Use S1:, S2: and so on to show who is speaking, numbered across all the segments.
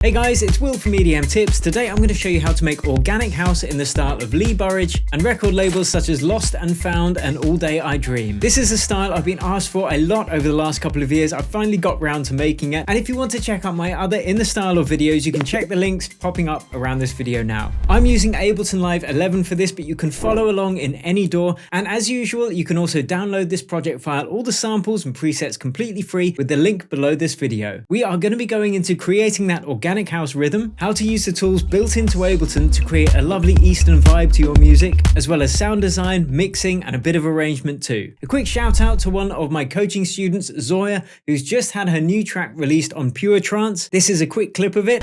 S1: Hey guys, it's Will from EDM Tips. Today I'm going to show you how to make organic house in the style of Lee Burridge and record labels such as Lost and Found and All Day I Dream. This is a style I've been asked for a lot over the last couple of years. I've finally got round to making it, and if you want to check out my other In the Style of videos, you can check the links popping up around this video now. I'm using Ableton Live 11 for this, but you can follow along in any DAW, and as usual you can also download this project file, all the samples and presets completely free with the link below this video. We are going to be going into creating that organic house rhythm, how to use the tools built into Ableton to create a lovely Eastern vibe to your music, as well as sound design, mixing, and a bit of arrangement too. A quick shout out to one of my coaching students, Zoya, who's just had her new track released on Pure Trance. This is a quick clip of it,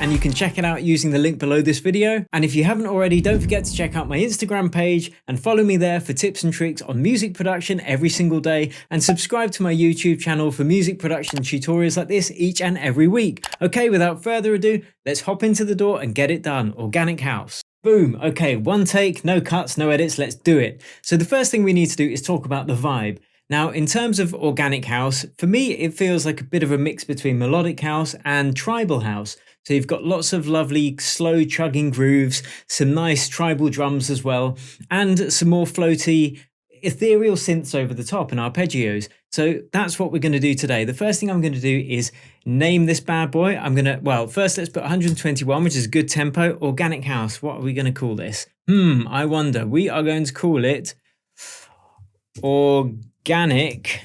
S1: and you can check it out using the link below this video. And if you haven't already, don't forget to check out my Instagram page and follow me there for tips and tricks on music production every single day, and subscribe to my YouTube channel for music production tutorials like this each and every week. Okay, without further ado, let's hop into the DAW and get it done. Organic house. Boom. Okay, one take, no cuts, no edits, let's do it. So the first thing we need to do is talk about the vibe. Now, in terms of organic house, for me, it feels like a bit of a mix between melodic house and tribal house. So you've got lots of lovely slow chugging grooves, some nice tribal drums as well, and some more floaty ethereal synths over the top and arpeggios. So that's what we're going to do today. The first thing I'm going to do is name this bad boy. First let's put 121, which is a good tempo. Organic house. What are we going to call this? I wonder. We are going to call it Organic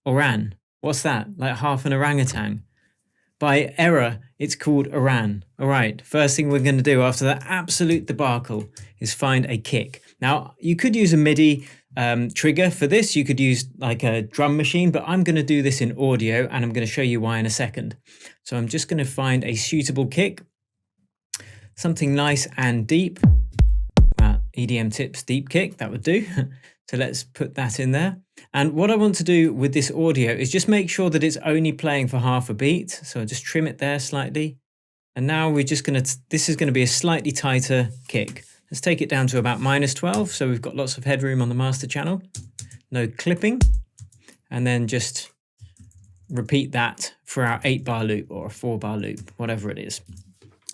S1: Oran. What's that? Like half an orangutan. By error, it's called Oran. All right, first thing we're going to do after that absolute debacle is find a kick. Now, you could use a MIDI trigger for this. You could use like a drum machine, but I'm going to do this in audio, and I'm going to show you why in a second. So I'm just going to find a suitable kick, something nice and deep. EDM Tips deep kick, that would do. So let's put that in there. And what I want to do with this audio is just make sure that it's only playing for half a beat. So I'll just trim it there slightly. And now we're just going to, this is going to be a slightly tighter kick. Let's take it down to about -12. So we've got lots of headroom on the master channel. No clipping. And then just repeat that for our 8-bar loop or a 4-bar loop, whatever it is.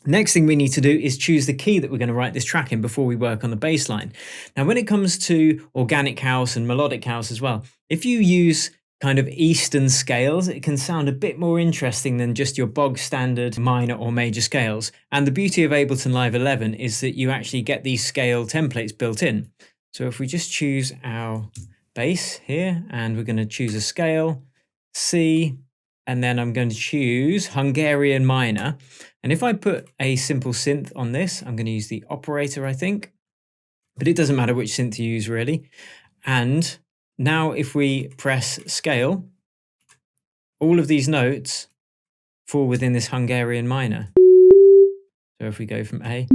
S1: Next thing we need to do is choose the key that we're going to write this track in before we work on the bass line. Now, when it comes to organic house and melodic house as well, if you use kind of Eastern scales, it can sound a bit more interesting than just your bog standard minor or major scales. And the beauty of Ableton Live 11 is that you actually get these scale templates built in. So if we just choose our bass here, and we're going to choose a scale, C, and then I'm going to choose Hungarian minor. And if I put a simple synth on this, I'm going to use the operator, I think, but it doesn't matter which synth you use really. And now if we press scale, all of these notes fall within this Hungarian minor. So if we go from A,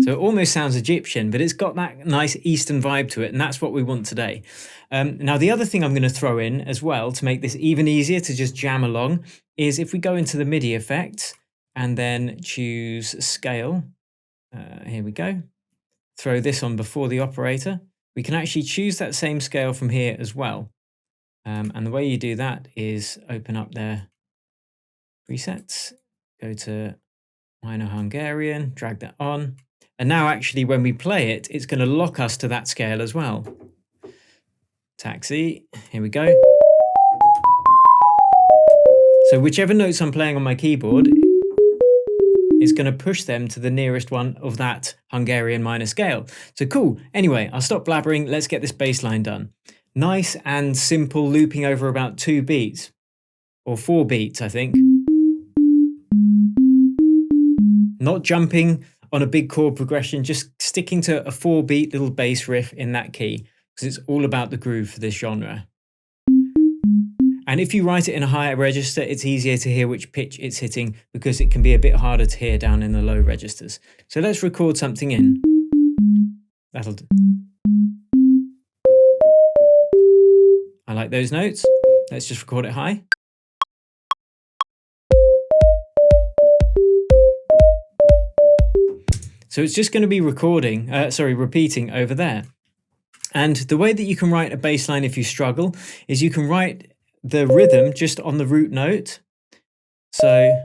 S1: so it almost sounds Egyptian, but it's got that nice Eastern vibe to it, and that's what we want today. Now, the other thing I'm going to throw in as well to make this even easier to just jam along is if we go into the MIDI effects and then choose scale. Here we go. Throw this on before the operator. We can actually choose that same scale from here as well. And the way you do that is open up their presets, go to minor Hungarian, drag that on. And now actually when we play it, it's going to lock us to that scale as well. Taxi, here we go. So whichever notes I'm playing on my keyboard is going to push them to the nearest one of that Hungarian minor scale. So cool. Anyway, I'll stop blabbering. Let's get this bass line done. Nice and simple, looping over about 2 beats or 4 beats, I think. Not jumping on a big chord progression, just sticking to a 4-beat little bass riff in that key, because it's all about the groove for this genre. And if you write it in a higher register, it's easier to hear which pitch it's hitting, because it can be a bit harder to hear down in the low registers. So let's record something in. That'll do. I like those notes. Let's just record it high. So it's just going to be repeating over there. And the way that you can write a bass line if you struggle is you can write the rhythm just on the root note. So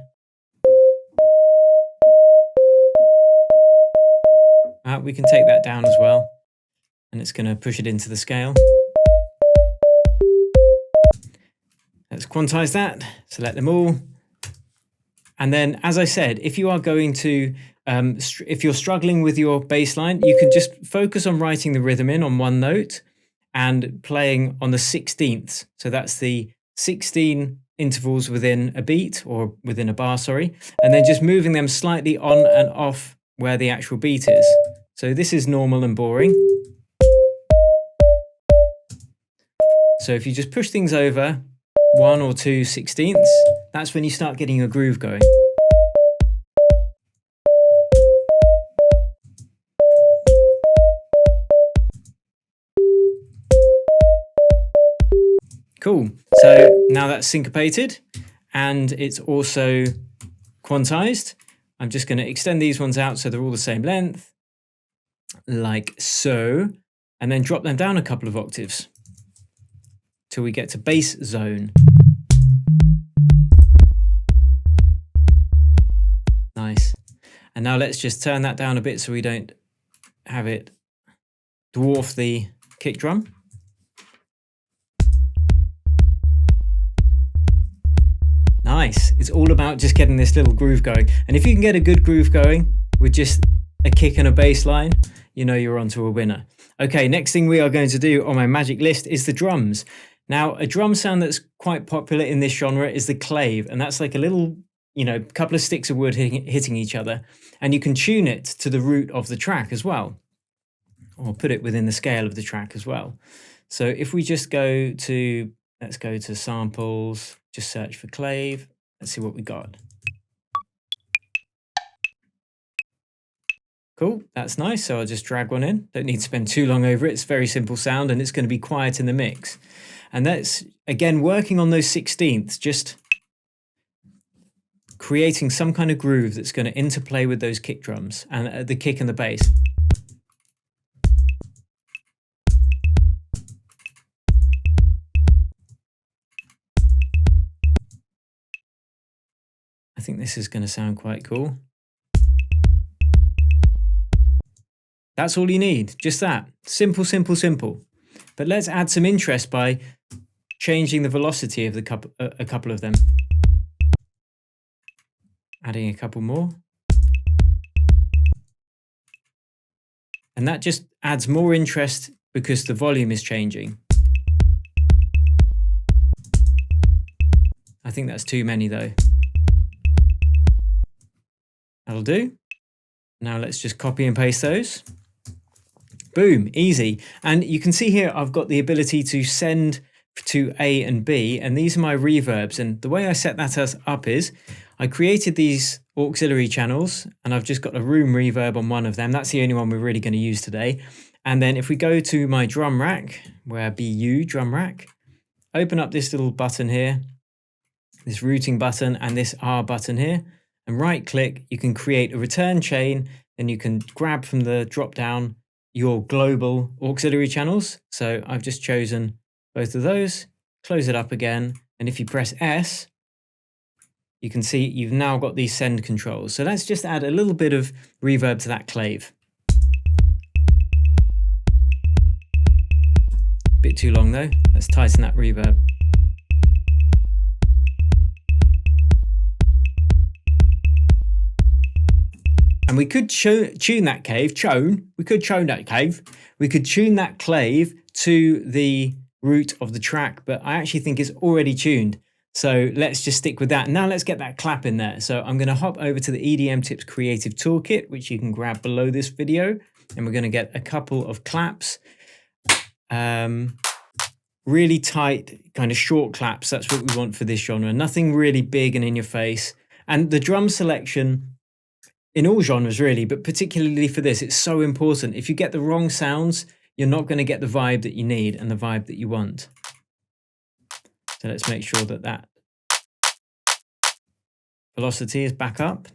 S1: we can take that down as well, and it's going to push it into the scale. Let's quantize that, select them all. And then, as I said, if you are going to, if you're struggling with your bass line, you can just focus on writing the rhythm in on one note and playing on the 16th. So that's the 16 intervals within a beat, or within a bar, sorry, and then just moving them slightly on and off where the actual beat is. So this is normal and boring. So if you just push things over 1 or 2 16ths, that's when you start getting a groove going. Cool. So now that's syncopated and it's also quantized. I'm just going to extend these ones out so they're all the same length, like so, and then drop them down a couple of octaves till we get to bass zone. Nice. And now let's just turn that down a bit so we don't have it dwarf the kick drum. Nice. It's all about just getting this little groove going. And if you can get a good groove going with just a kick and a bass line, you know you're onto a winner. Okay, next thing we are going to do on my magic list is the drums. Now, a drum sound that's quite popular in this genre is the clave, and that's like a little, couple of sticks of wood hitting each other, and you can tune it to the root of the track as well, or put it within the scale of the track as well. So if we just let's go to samples, just search for clave, let's see what we got. Cool, that's nice. So I'll just drag one in. Don't need to spend too long over it. It's very simple sound and it's going to be quiet in the mix. And that's, again, working on those 16ths, just creating some kind of groove that's going to interplay with those kick drums and the kick and the bass. I think this is going to sound quite cool. That's all you need, just that. Simple, simple, simple. But let's add some interest by changing the velocity of a couple of them. Adding a couple more. And that just adds more interest because the volume is changing. I think that's too many though. That'll do. Now let's just copy and paste those. Boom, easy. And you can see here I've got the ability to send to A and B, and these are my reverbs. And the way I set that up is I created these auxiliary channels and I've just got a room reverb on one of them. That's the only one we're really going to use today. And then if we go to my drum rack, where BU drum rack, open up this little button here, this routing button and this R button here, and right click, you can create a return chain, and you can grab from the drop down your global auxiliary channels. So I've just chosen both of those, close it up again. And if you press S, you can see you've now got these send controls. So let's just add a little bit of reverb to that clave. Bit too long though. Let's tighten that reverb. And we could tune that clave to the root of the track, but I actually think it's already tuned. So let's just stick with that. Now let's get that clap in there. So I'm going to hop over to the EDM Tips Creative Toolkit, which you can grab below this video. And we're going to get a couple of claps. Really tight, kind of short claps. That's what we want for this genre. Nothing really big and in your face. And the drum selection, in all genres really, but particularly for this, it's so important. If you get the wrong sounds, you're not going to get the vibe that you need and the vibe that you want. So let's make sure that that velocity is back up.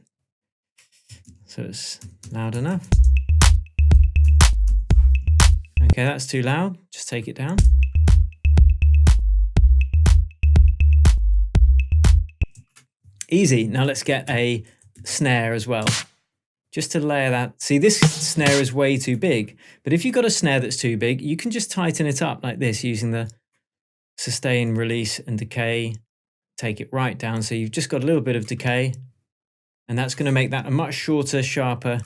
S1: So it's loud enough. Okay, that's too loud. Just take it down. Easy. Now let's get a snare as well. Just to layer that. See, this snare is way too big. But if you've got a snare that's too big, you can just tighten it up like this using the sustain, release, and decay. Take it right down. So you've just got a little bit of decay. And that's going to make that a much shorter, sharper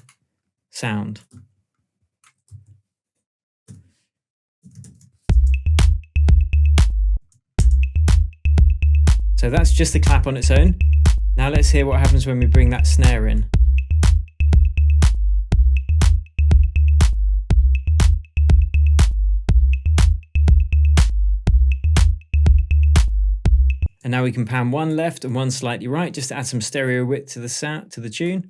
S1: sound. So that's just the clap on its own. Now let's hear what happens when we bring that snare in. And now we can pan one left and one slightly right, just to add some stereo width to the sound, to the tune.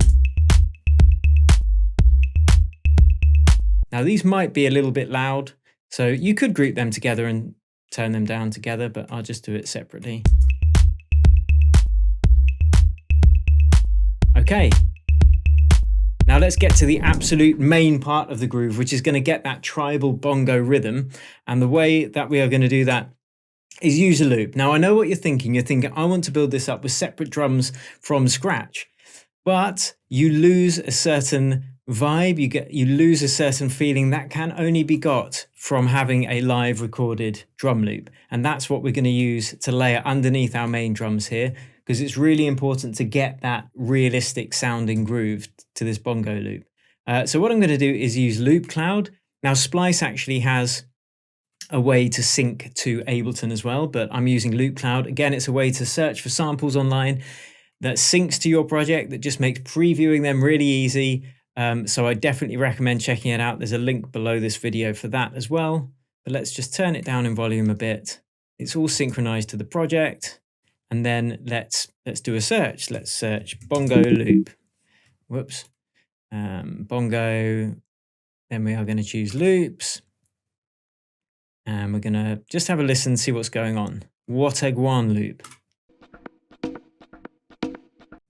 S1: Now these might be a little bit loud, so you could group them together and turn them down together, but I'll just do it separately. Okay. Now let's get to the absolute main part of the groove, which is going to get that tribal bongo rhythm. And the way that we are going to do that is use a loop. Now I know what you're thinking. You're thinking, I want to build this up with separate drums from scratch, but you lose a certain vibe, you lose a certain feeling that can only be got from having a live recorded drum loop. And that's what we're going to use to layer underneath our main drums here, because it's really important to get that realistic sounding groove to this bongo loop. So what I'm going to do is use Loop Cloud. Now Splice actually has a way to sync to Ableton as well, but I'm using Loop Cloud. Again, it's a way to search for samples online that syncs to your project, that just makes previewing them really easy. So I definitely recommend checking it out. There's a link below this video for that as well. But let's just turn it down in volume a bit. It's all synchronized to the project. And then let's do a search. Let's search bongo loop. Whoops. Bongo. Then we are going to choose loops. And we're going to just have a listen, see what's going on. Wateguan loop.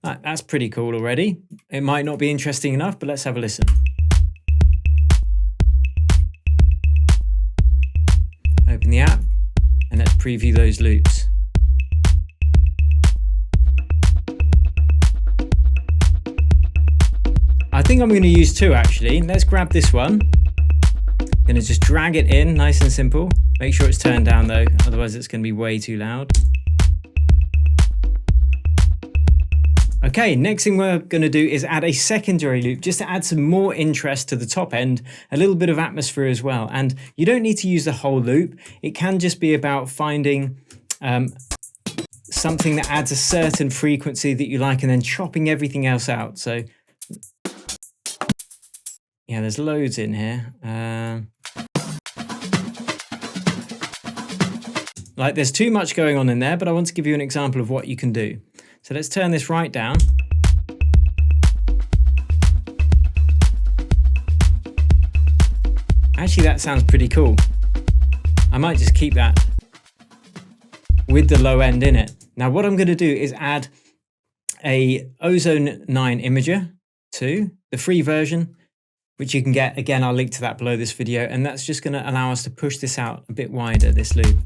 S1: That's pretty cool already. It might not be interesting enough, but let's have a listen. Open the app and let's preview those loops. I think I'm going to use two actually. Let's grab this one. I'm going to just drag it in, nice and simple. Make sure it's turned down though, otherwise it's going to be way too loud. Okay, next thing we're going to do is add a secondary loop just to add some more interest to the top end, a little bit of atmosphere as well. And you don't need to use the whole loop. It can just be about finding something that adds a certain frequency that you like and then chopping everything else out. So yeah, there's loads in here. Like there's too much going on in there, but I want to give you an example of what you can do. So let's turn this right down. Actually, that sounds pretty cool. I might just keep that with the low end in it. Now what I'm going to do is add a Ozone 9 imager to the free version, which you can get. Again, I'll link to that below this video. And that's just going to allow us to push this out a bit wider, this loop.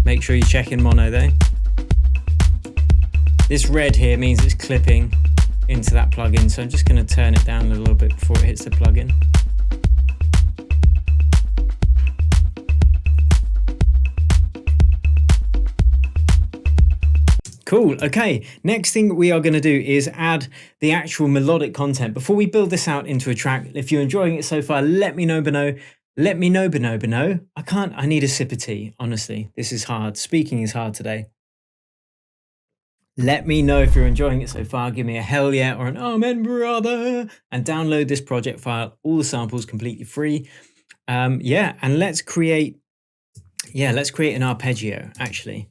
S1: Make sure you check in mono though. This red here means it's clipping into that plugin, so I'm just going to turn it down a little bit before it hits the plugin. Cool. Okay, next thing we are going to do is add the actual melodic content. Before we build this out into a track, if you're enjoying it so far, let me know below. Let me know below. I need a sip of tea, honestly. This is hard. Speaking is hard today. Let me know if you're enjoying it so far. Give me a hell yeah or an amen, brother. And download this project file. All the samples completely free. Yeah, and let's create an arpeggio, actually.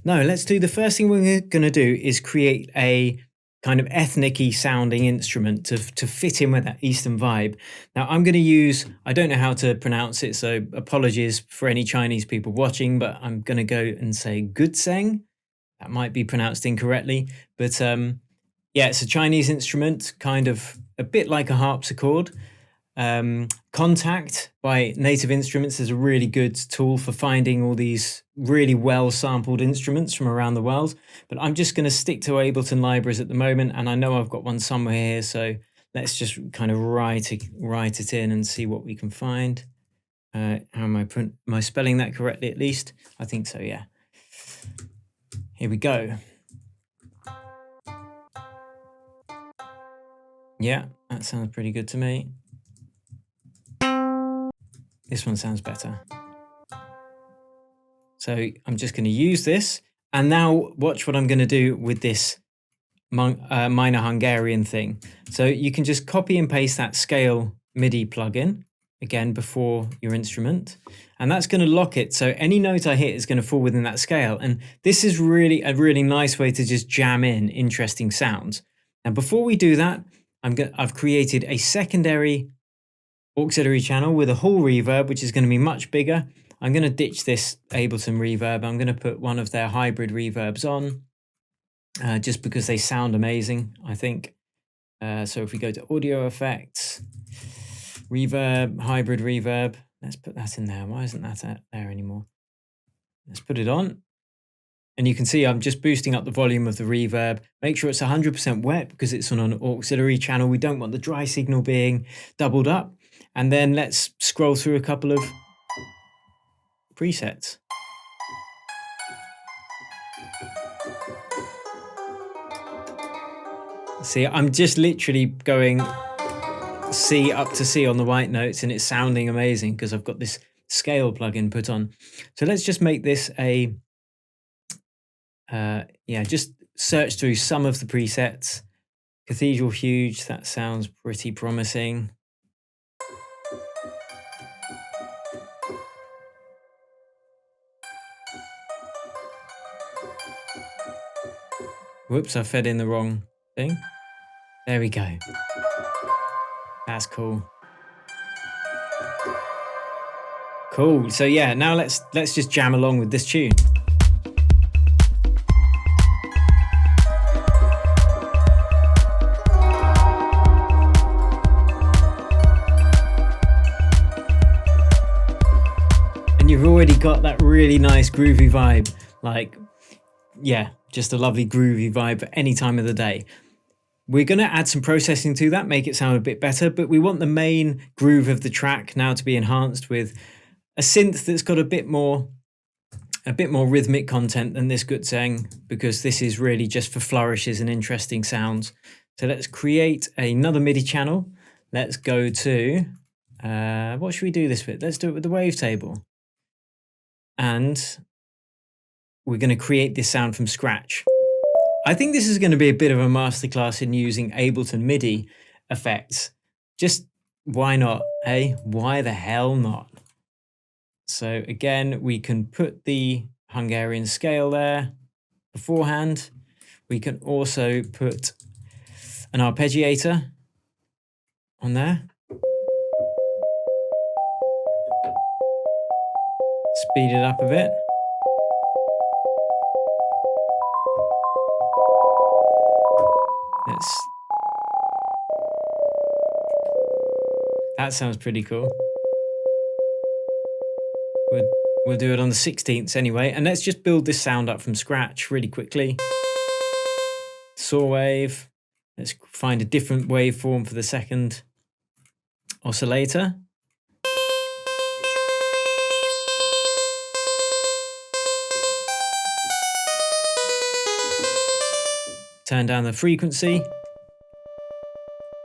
S1: No, let's do the first thing we're going to do is create a kind of ethnic-y sounding instrument to fit in with that Eastern vibe. Now I'm going to use, I don't know how to pronounce it, so apologies for any Chinese people watching, but I'm going to go and say gutseng. That might be pronounced incorrectly, but yeah, it's a Chinese instrument, kind of a bit like a harpsichord. Contact by Native Instruments is a really good tool for finding all these really well sampled instruments from around the world. But I'm just going to stick to Ableton libraries at the moment, and I know I've got one somewhere here, so let's just kind of write it in and see what we can find. How am I spelling that correctly at least? I think so, yeah. Here we go. Yeah, that sounds pretty good to me. This one sounds better. So I'm just going to use this. And now watch what I'm going to do with this minor Hungarian thing. So you can just copy and paste that scale MIDI plugin again before your instrument. And that's going to lock it. So any note I hit is going to fall within that scale. And this is really a really nice way to just jam in interesting sounds. And before we do that, I've created a secondary auxiliary channel with a hall reverb, which is going to be much bigger. I'm going to ditch this Ableton reverb. I'm going to put one of their hybrid reverbs on, just because they sound amazing, I think. So if we go to audio effects, reverb, hybrid reverb, let's put that in there. Why isn't that there anymore? Let's put it on. And you can see I'm just boosting up the volume of the reverb. Make sure it's 100% wet because it's on an auxiliary channel. We don't want the dry signal being doubled up. And then let's scroll through a couple of presets. See, I'm just literally going C up to C on the white notes, and it's sounding amazing because I've got this scale plugin put on. So let's just make this a, yeah, just search through some of the presets. Cathedral Huge, that sounds pretty promising. Whoops, I fed in the wrong thing. There we go. That's cool. Cool. So yeah, now let's just jam along with this tune. And you've already got that really nice groovy vibe. Like, yeah, just a lovely groovy vibe for any time of the day. We're going to add some processing to that, make it sound a bit better, but we want the main groove of the track now to be enhanced with a synth that's got a bit more rhythmic content than this Gutzeng, because this is really just for flourishes and interesting sounds. So let's create another MIDI channel. Let's go to, what should we do this with? Let's do it with the wavetable. And we're going to create this sound from scratch. I think this is going to be a bit of a masterclass in using Ableton MIDI effects. Just why not, eh? Why the hell not? So again, we can put the Hungarian scale there beforehand. We can also put an arpeggiator on there. Speed it up a bit. That sounds pretty cool. We'll do it on the 16ths anyway, and let's just build this sound up from scratch really quickly. Saw wave. Let's find a different waveform for the second oscillator. Turn down the frequency.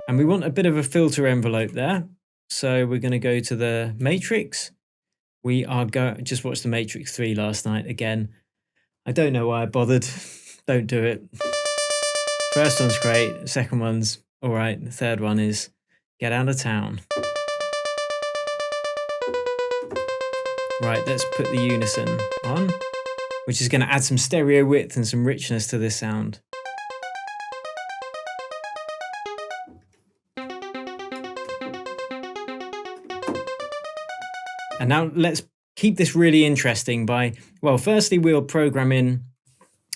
S1: And we want a bit of a filter envelope there. So we're going to go to the Matrix. We are going, just watched the Matrix 3 last night again. I don't know why I bothered. Don't do it. First one's great. Second one's all right. The third one is get out of town. Right, let's put the unison on, which is going to add some stereo width and some richness to this sound. And now let's keep this really interesting by, well, firstly, we'll program in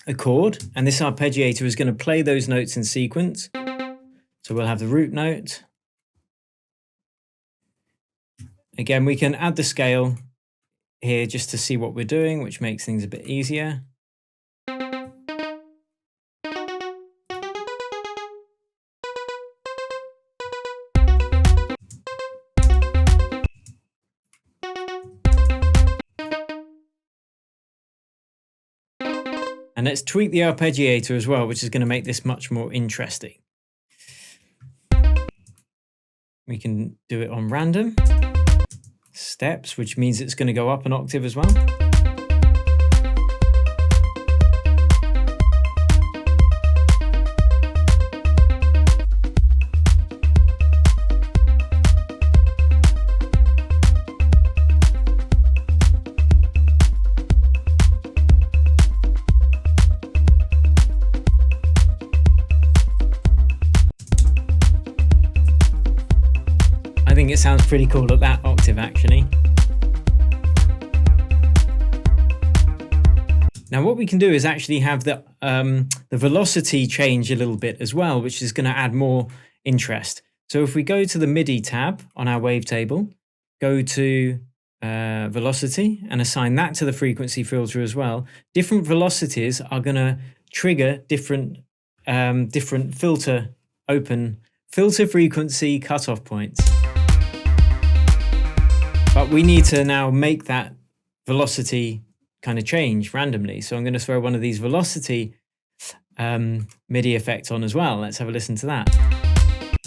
S1: a chord, and this arpeggiator is going to play those notes in sequence. So we'll have the root note. Again, we can add the scale here just to see what we're doing, which makes things a bit easier. And let's tweak the arpeggiator as well, which is going to make this much more interesting. We can do it on random steps, which means it's going to go up an octave as well. I think it sounds pretty cool at that octave actually. Now what we can do is actually have the velocity change a little bit as well, which is going to add more interest. So if we go to the MIDI tab on our wavetable, go to velocity and assign that to the frequency filter as well, different velocities are going to trigger different filter frequency cutoff points. But we need to now make that velocity kind of change randomly. So I'm going to throw one of these velocity MIDI effects on as well. Let's have a listen to that.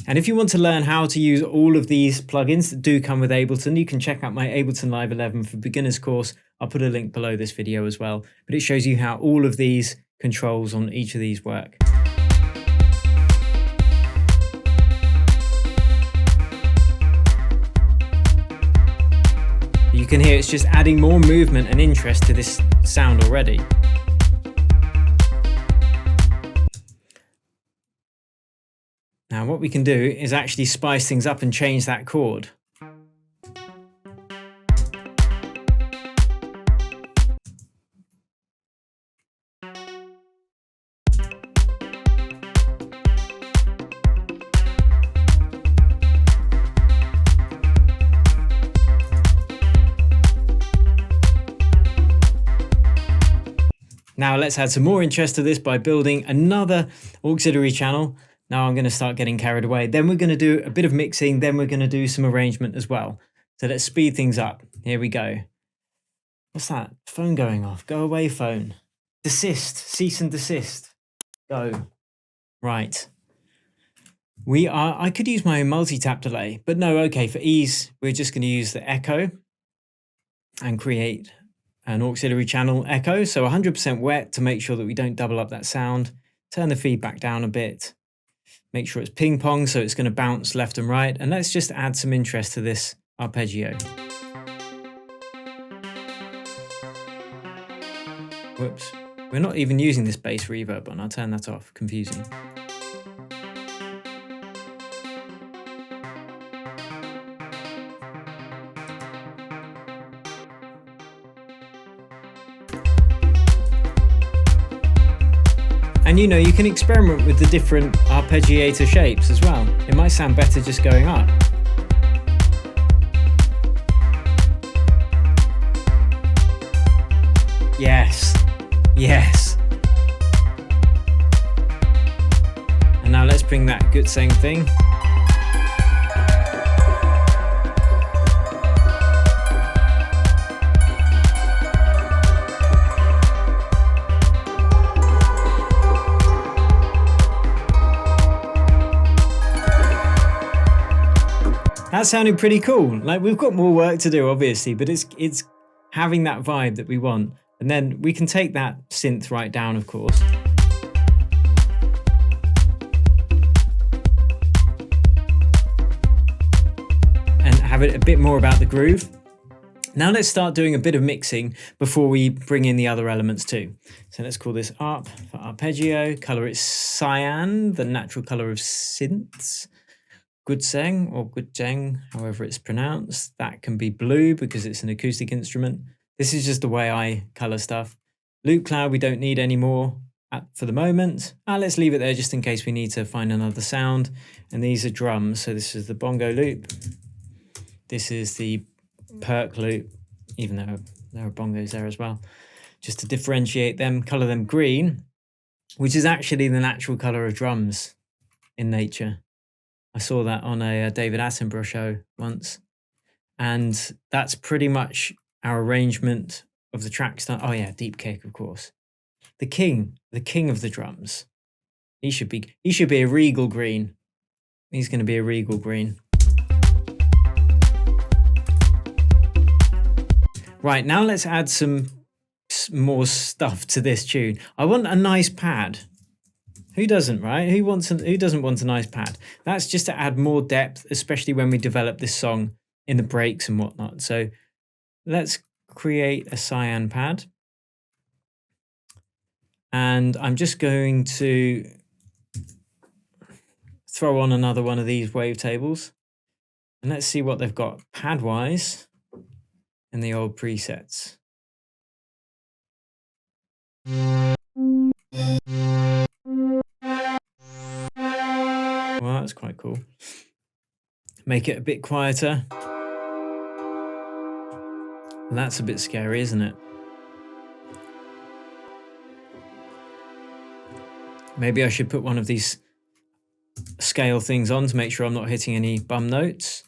S1: And if you want to learn how to use all of these plugins that do come with Ableton, you can check out my Ableton Live 11 for Beginners course. I'll put a link below this video as well. But it shows you how all of these controls on each of these work. You can hear it's just adding more movement and interest to this sound already. Now what we can do is actually spice things up and change that chord. Now let's add some more interest to this by building another auxiliary channel. Now I'm going to start getting carried away. Then we're going to do a bit of mixing. Then we're going to do some arrangement as well. So let's speed things up. Here we go. What's that? Phone going off. Go away, phone. Desist. Cease and desist. Go. Right. I could use my multi-tap delay, but no, okay, for ease, we're just going to use the echo and create an auxiliary channel echo. So 100% wet to make sure that we don't double up that sound. Turn the feedback down a bit. Make sure it's ping pong, so it's going to bounce left and right. And let's just add some interest to this arpeggio. Whoops. We're not even using this bass reverb on. I'll turn that off. Confusing. And you know, you can experiment with the different arpeggiator shapes as well. It might sound better just going up. Yes, yes. And now let's bring that good same thing. That's sounding pretty cool. Like, we've got more work to do, obviously, but it's having that vibe that we want. And then we can take that synth right down, of course. And have it a bit more about the groove. Now let's start doing a bit of mixing before we bring in the other elements too. So let's call this ARP for arpeggio. Color is cyan, the natural color of synths. Gudseng or Gudjeng, however it's pronounced. That can be blue because it's an acoustic instrument. This is just the way I color stuff. Loop cloud we don't need anymore. for the moment. Let's leave it there just in case we need to find another sound. And these are drums. So this is the bongo loop. This is the perk loop, even though there are bongos there as well. Just to differentiate them, color them green, which is actually the natural color of drums in nature. I saw that on a David Attenborough show once. And that's pretty much our arrangement of the track start. Oh yeah, deep kick, of course. The king of the drums. He should be a regal green. He's going to be a regal green. Right, now let's add some more stuff to this tune. I want a nice pad. Who doesn't, right? Who doesn't want a nice pad? That's just to add more depth, especially when we develop this song in the breaks and whatnot. So let's create a cyan pad. And I'm just going to throw on another one of these wavetables. And let's see what they've got pad-wise in the old presets. Well, that's quite cool. Make it a bit quieter. That's a bit scary, isn't it? Maybe I should put one of these scale things on to make sure I'm not hitting any bum notes.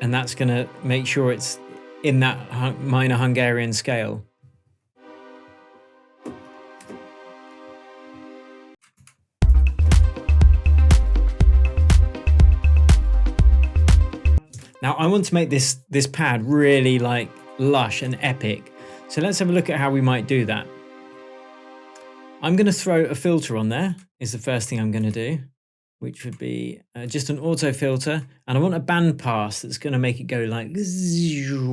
S1: And that's going to make sure it's in that minor Hungarian scale. Now I want to make this pad really like lush and epic. So let's have a look at how we might do that. I'm going to throw a filter on there, is the first thing I'm going to do, which would be just an auto filter. And I want a band pass that's going to make it go like... It's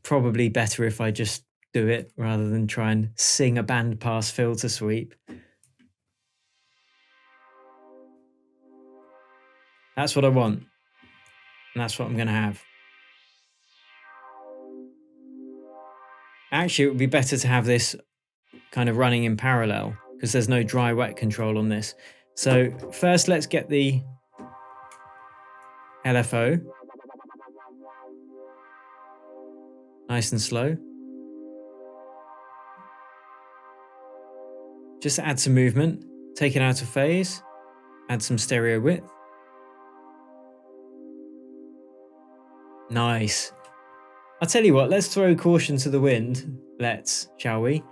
S1: probably better if I just do it rather than try and sing a band pass filter sweep. That's what I want. And that's what I'm going to have. Actually, it would be better to have this kind of running in parallel because there's no dry wet control on this. So first let's get the LFO. Nice and slow. Just add some movement, take it out of phase, add some stereo width. Nice. I'll tell you what, let's throw caution to the wind. Let's, shall we?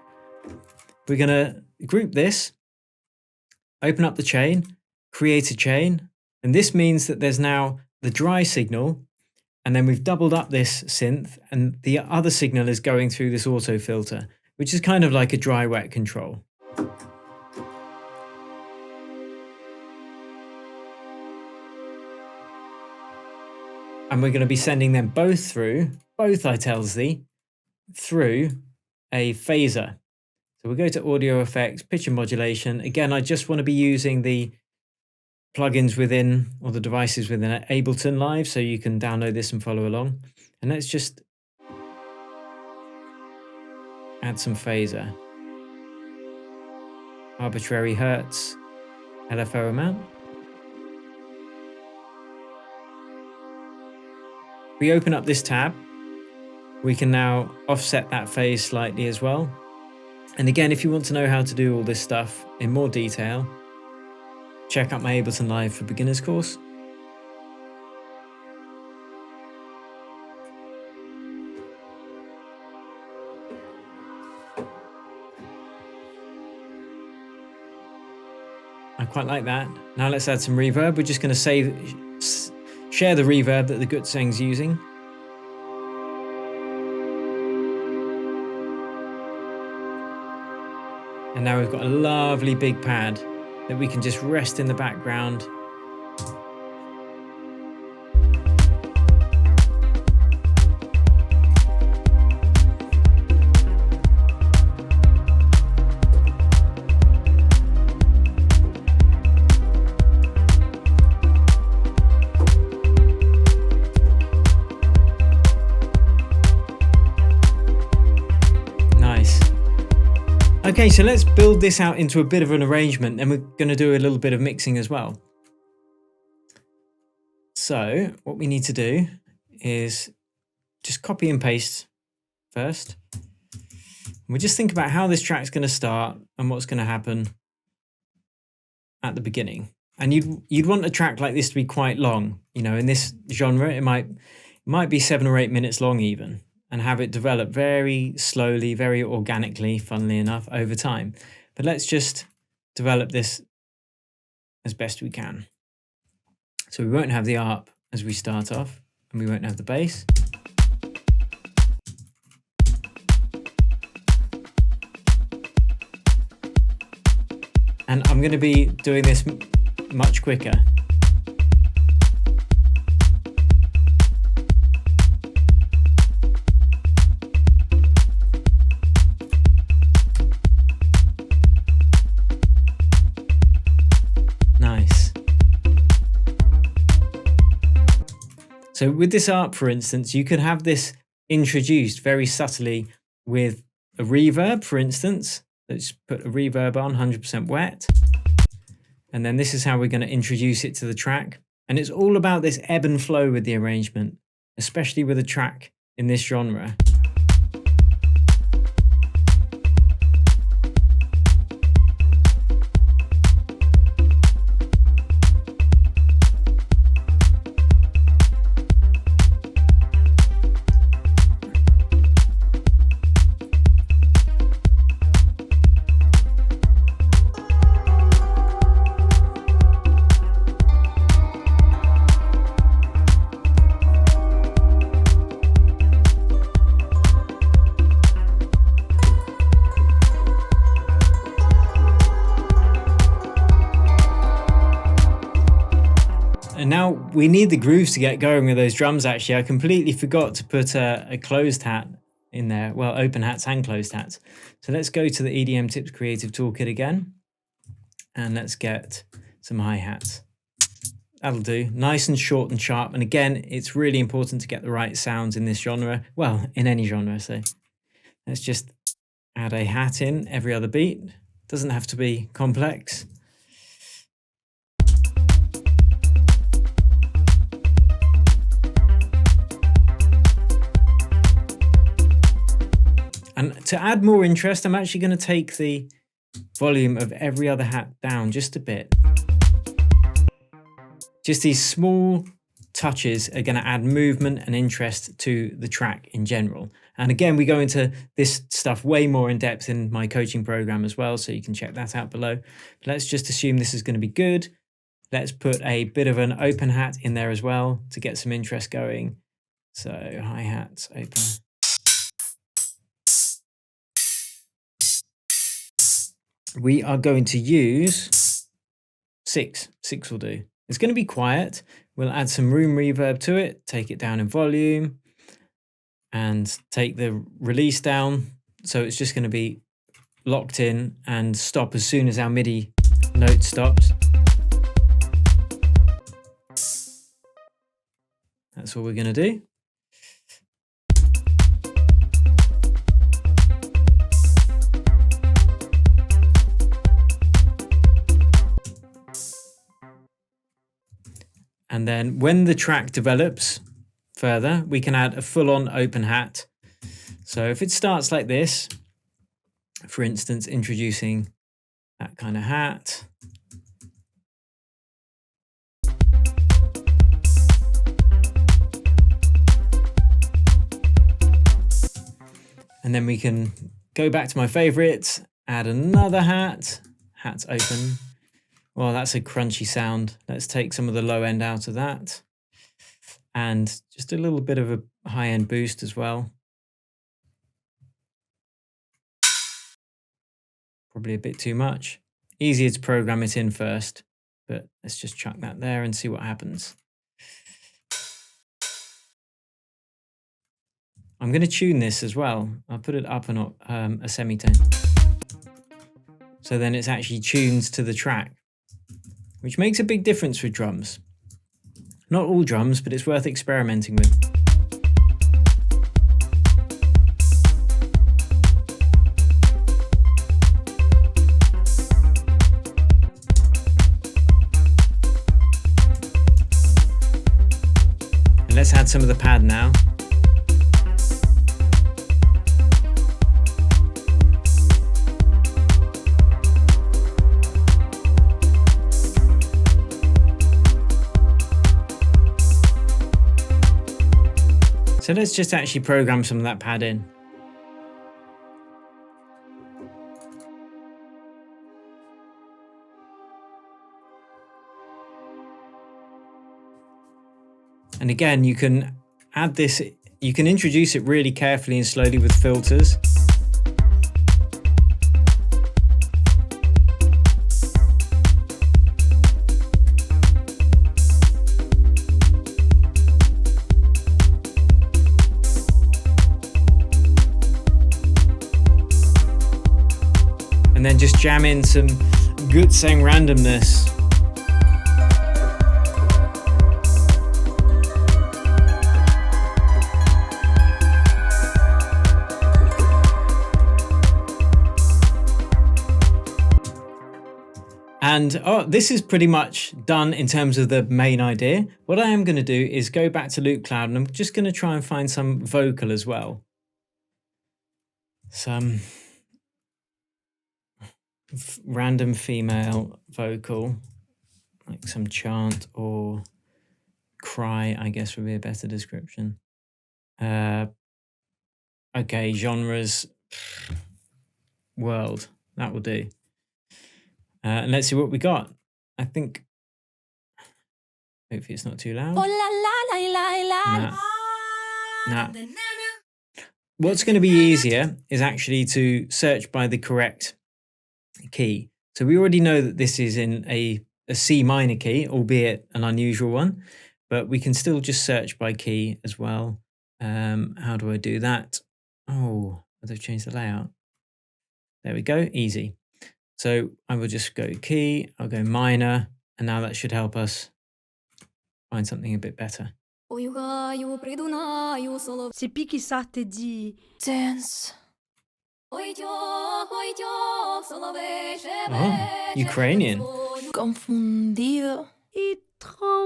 S1: We're going to group this, open up the chain, create a chain, and this means that there's now the dry signal, and then we've doubled up this synth, and the other signal is going through this auto filter, which is kind of like a dry wet control. And we're going to be sending them both through, I tells thee, through a phaser. So we'll go to audio effects, pitch and modulation. Again, I just want to be using the plugins within, or the devices within Ableton Live, so you can download this and follow along. And let's just add some phaser. Arbitrary hertz, LFO amount. We open up this tab, we can now offset that phase slightly as well. And again, if you want to know how to do all this stuff in more detail, check out my Ableton Live for Beginners course. I quite like that. Now let's add some reverb. We're just going to share the reverb that the Gutseng's using. And now we've got a lovely big pad that we can just rest in the background. Okay, so let's build this out into a bit of an arrangement, and we're going to do a little bit of mixing as well. So what we need to do is just copy and paste first. We'll just think about how this track's going to start and what's going to happen at the beginning. And you'd want a track like this to be quite long. You know, in this genre, it might be 7 or 8 minutes long even, and have it develop very slowly, very organically, funnily enough, over time. But let's just develop this as best we can. So we won't have the ARP as we start off, and we won't have the bass. And I'm going to be doing this much quicker. Nice. So with this ARP, for instance, you could have this introduced very subtly with a reverb, for instance. Let's put a reverb on, 100% wet. And then this is how we're going to introduce it to the track. And it's all about this ebb and flow with the arrangement, especially with a track in this genre. And now we need the grooves to get going with those drums. Actually, I completely forgot to put a closed hat in there. Well, open hats and closed hats. So let's go to the EDM Tips Creative Toolkit again. And let's get some hi-hats. That'll do. Nice and short and sharp. And again, it's really important to get the right sounds in this genre. Well, in any genre, so. Let's just add a hat in every other beat. Doesn't have to be complex. And to add more interest, I'm actually going to take the volume of every other hat down just a bit. Just these small touches are going to add movement and interest to the track in general. And again, we go into this stuff way more in depth in my coaching program as well, so you can check that out below. But let's just assume this is going to be good. Let's put a bit of an open hat in there as well to get some interest going. So hi-hats, open. We are going to use 6. 6 will do. It's going to be quiet. We'll add some room reverb to it, take it down in volume, and take the release down. So it's just going to be locked in and stop as soon as our MIDI note stops. That's what we're going to do. And then when the track develops further, we can add a full-on open hat. So if it starts like this, for instance, introducing that kind of hat. And then we can go back to my favorites, add another hat, hats open. Well, that's a crunchy sound. Let's take some of the low end out of that. And just a little bit of a high end boost as well. Probably a bit too much. Easier to program it in first, but let's just chuck that there and see what happens. I'm going to tune this as well. I'll put it up a semitone. So then it's actually tuned to the track, which makes a big difference with drums. Not all drums, but it's worth experimenting with. let's add some of the pad now. So let's just actually program some of that pad in. And again, you can add this, you can introduce it really carefully and slowly with filters. And then just jam in some good sang randomness. And this is pretty much done in terms of the main idea. What I am going to do is go back to Loop Cloud, and I'm just going to try and find some vocal as well. Some random female vocal, like some chant or cry, I guess would be a better description. Okay, genres, world, that will do. And let's see what we got. I think, hopefully it's not too loud. Nah. What's going to be easier is actually to search by the correct key. So we already know that this is in a C minor key, albeit an unusual one, but we can still just search by key as well. How do I do that? Oh, they've changed the layout. There we go, easy. So I will just go key, I'll go minor, and now that should help us find something a bit better.
S2: C'est puis qui ça te dit
S3: Dance.
S1: Oh, Ukrainian.
S3: Confundido.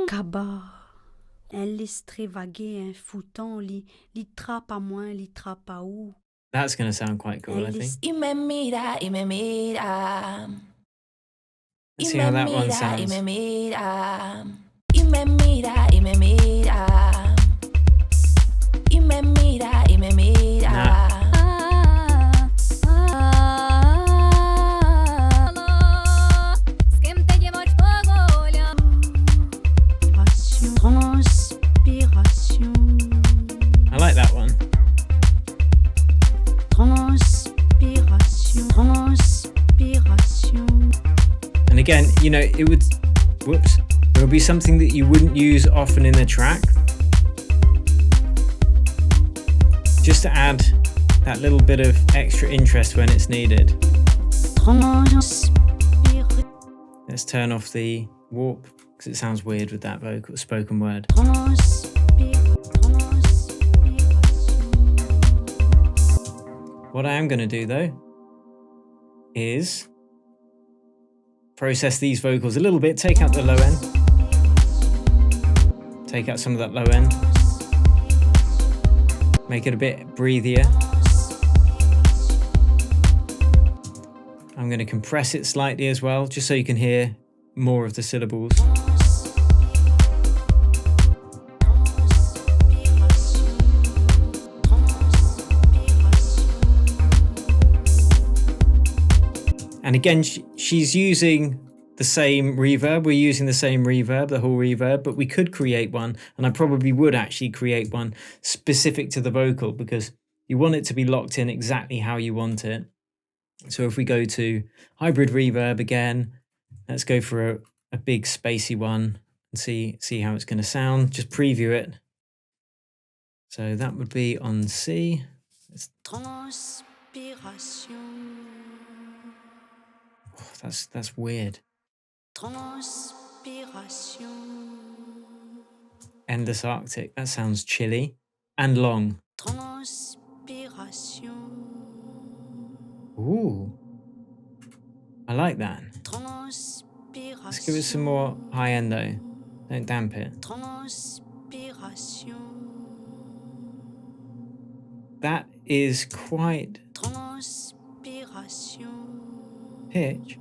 S2: Kaba. Un listre vagué, un fouton, li trappe à moins, li trappe à où.
S1: That's going to sound quite cool, I think.
S3: Y me mira, y me mira.
S1: Let's see how that one sounds.
S3: Y me mira. Y me mira, y me mira. Y me mira, y me mira.
S1: Nah. I like that one. And again, you know, it would be something that you wouldn't use often in the track. Just to add that little bit of extra interest when it's needed. Let's turn off the warp because it sounds weird with that vocal spoken word. What I am going to do though is process these vocals a little bit, take out the low end, take out some of that low end, make it a bit breathier. I'm going to compress it slightly as well, just so you can hear more of the syllables. And again, she's using the same reverb. We're using the same reverb, the whole reverb, but we could create one, and I probably would actually create one specific to the vocal because you want it to be locked in exactly how you want it. So if we go to hybrid reverb again, let's go for a big spacey one and see how it's going to sound. Just preview it. So that would be on C. Oh, that's weird. Endless Arctic. That sounds chilly and long. Ooh, I like that. Let's give it some more high end though. Don't damp it. That is quite pitch.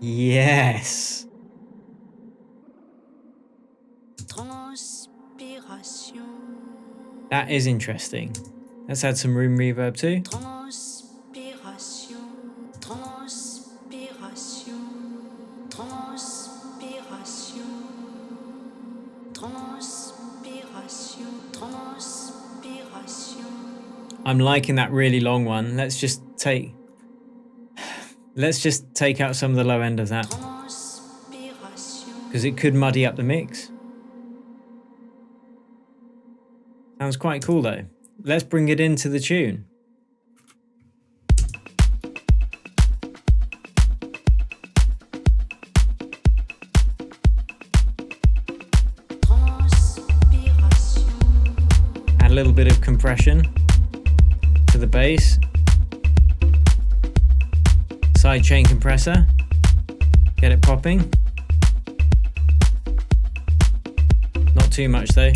S1: Yes. That is interesting. Let's add some room reverb too. I'm liking that really long one. Let's just take out some of the low end of that, because it could muddy up the mix. Sounds quite cool though. Let's bring it into the tune. Add a little bit of compression to the bass. Sidechain compressor. Get it popping. Not too much though.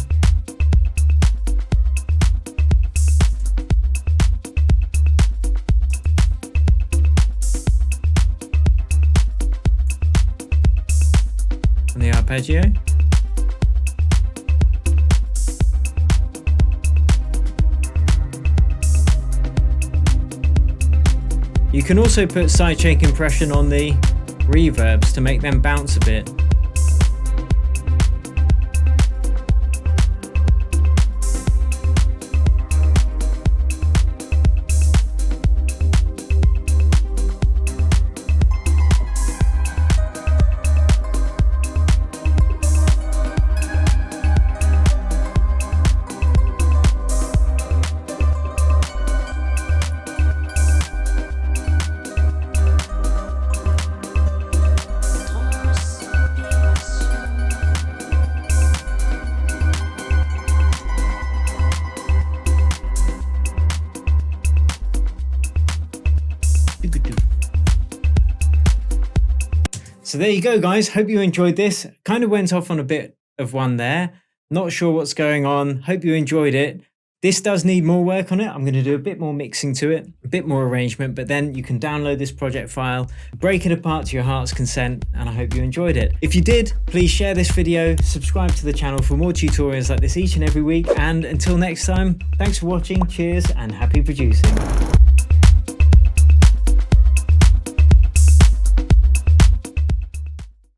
S1: And the arpeggio. You can also put sidechain compression on the reverbs to make them bounce a bit. So there you go, guys. Hope you enjoyed this. Kind of went off on a bit of one there. Not sure what's going on. Hope you enjoyed it. This does need more work on it. I'm going to do a bit more mixing to it, a bit more arrangement, but then you can download this project file, break it apart to your heart's consent, and I hope you enjoyed it. If you did, please share this video, subscribe to the channel for more tutorials like this each and every week, and until next time, thanks for watching, cheers, and happy producing.